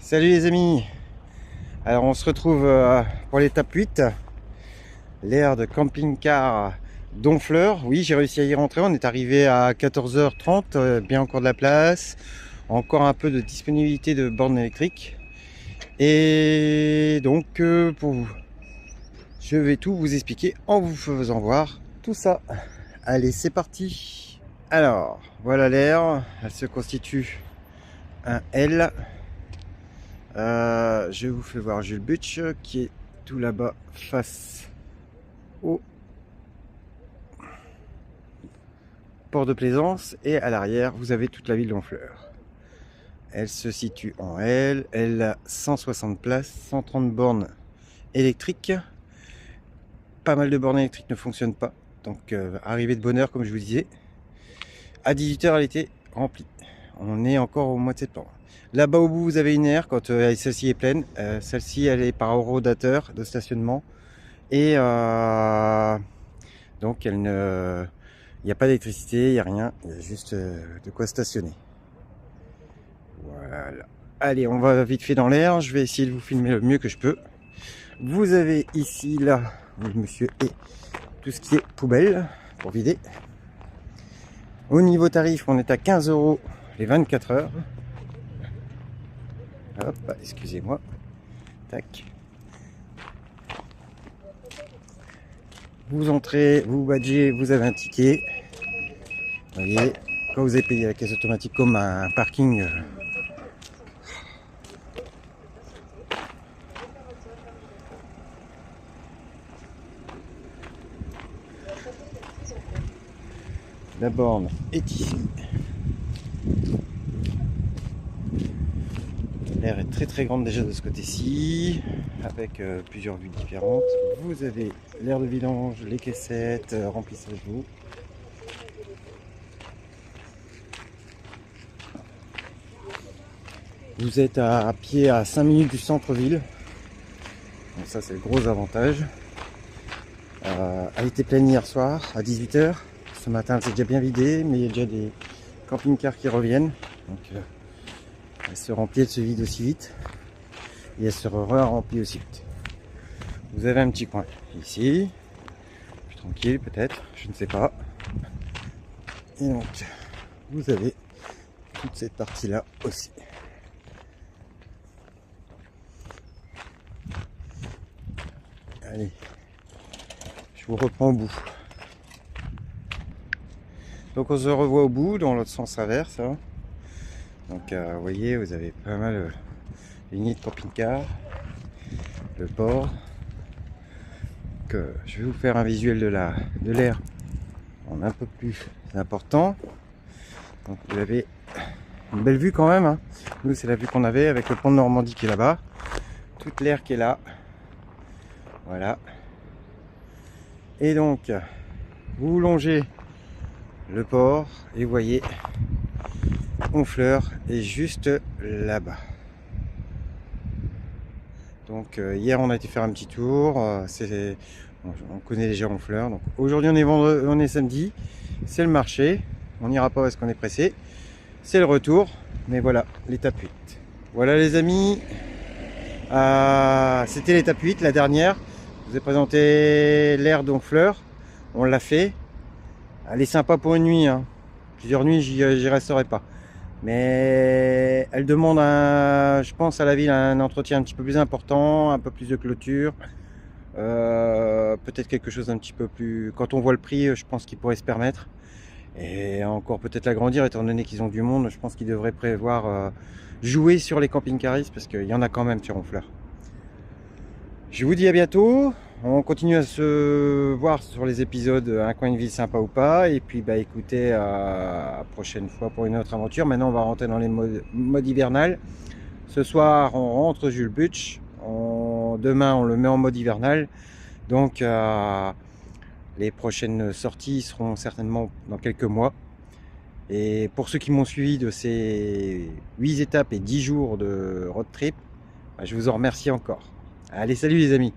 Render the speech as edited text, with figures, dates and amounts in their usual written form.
Salut les amis. Alors on se retrouve pour l'étape 8, l'aire de camping-car d'Honfleur. Oui, j'ai réussi à y rentrer, on est arrivé à 14h30, bien encore de la place, encore un peu de disponibilité de bornes électriques. Et donc pour vous, je vais tout vous expliquer en vous faisant voir tout ça. Allez, c'est parti. Alors, voilà l'aire, elle se constitue un L. Je vous fais voir Jules Butch qui est tout là-bas face au port de Plaisance, et à l'arrière vous avez toute la ville d'Honfleur. Elle se situe en L, elle a 160 places, 130 bornes électriques. Pas mal de bornes électriques ne fonctionnent pas, donc arrivée de bonne heure comme je vous disais. À 18h elle était remplie. On est encore au mois de septembre. Là-bas au bout vous avez une aire quand celle-ci est pleine. Celle-ci elle est par horodateur de stationnement. Et donc il n'y a pas d'électricité, il n'y a rien, il y a juste de quoi stationner. Voilà. Allez, on va vite fait dans l'air, je vais essayer de vous filmer le mieux que je peux. Vous avez ici, là, le monsieur et tout ce qui est poubelle pour vider. Au niveau tarif, on est à 15 € les 24 heures. Hop, excusez-moi. Tac. Vous entrez, vous badgez, vous avez un ticket. Vous voyez, quand vous avez payé la caisse automatique comme un parking. La borne est ici. L'air est très grande déjà de ce côté-ci, avec plusieurs vues différentes. Vous avez l'aire de vidange, les caissettes, remplissage d'eau. Vous êtes à pied à 5 minutes du centre-ville. Donc ça c'est le gros avantage. Elle était pleine hier soir à 18h. Ce matin c'est déjà bien vidé, mais il y a déjà des camping-cars qui reviennent. Donc elle se remplit, elle se vide aussi vite. Et elle se remplit aussi vite. Vous avez un petit coin ici. Plus tranquille peut-être, je ne sais pas. Et donc vous avez toute cette partie là aussi. Allez, je vous reprends au bout. Donc on se revoit au bout, dans l'autre sens inverse. Hein. Donc vous voyez, vous avez pas mal lignées de camping-car, le port. Je vais vous faire un visuel de l'air en un peu plus important. Donc vous avez une belle vue quand même. Hein. Nous c'est la vue qu'on avait avec le pont de Normandie qui est là-bas. Toute l'air qui est là. Voilà. Et donc vous longez le port et vous voyez Honfleur est juste là-bas. Donc hier on a été faire un petit tour, on connaît déjà Honfleur. Donc aujourd'hui on est samedi, c'est le marché, on n'ira pas parce qu'on est pressé, c'est le retour, mais voilà l'étape 8. Voilà les amis, c'était l'étape 8, la dernière. Je vous ai présenté l'aire d'Honfleur, on l'a fait. Elle est sympa pour une nuit, hein. Plusieurs nuits j'y resterai pas. Mais elle demande, je pense à la ville, un entretien un petit peu plus important, un peu plus de clôture. Peut-être quelque chose un petit peu plus... Quand on voit le prix, je pense qu'ils pourraient se permettre. Et encore peut-être l'agrandir, étant donné qu'ils ont du monde. Je pense qu'ils devraient prévoir jouer sur les camping-caristes, parce qu'il y en a quand même sur Honfleur. Je vous dis à bientôt. On continue à se voir sur les épisodes Un coin de vie sympa ou pas. Et puis bah écoutez, à la prochaine fois pour une autre aventure. Maintenant on va rentrer dans les modes hivernal. Ce soir on rentre Jules Butch. Demain on le met en mode hivernal. Donc les prochaines sorties seront certainement dans quelques mois. Et pour ceux qui m'ont suivi de ces 8 étapes et 10 jours de road trip, bah, je vous en remercie encore. Allez, salut les amis!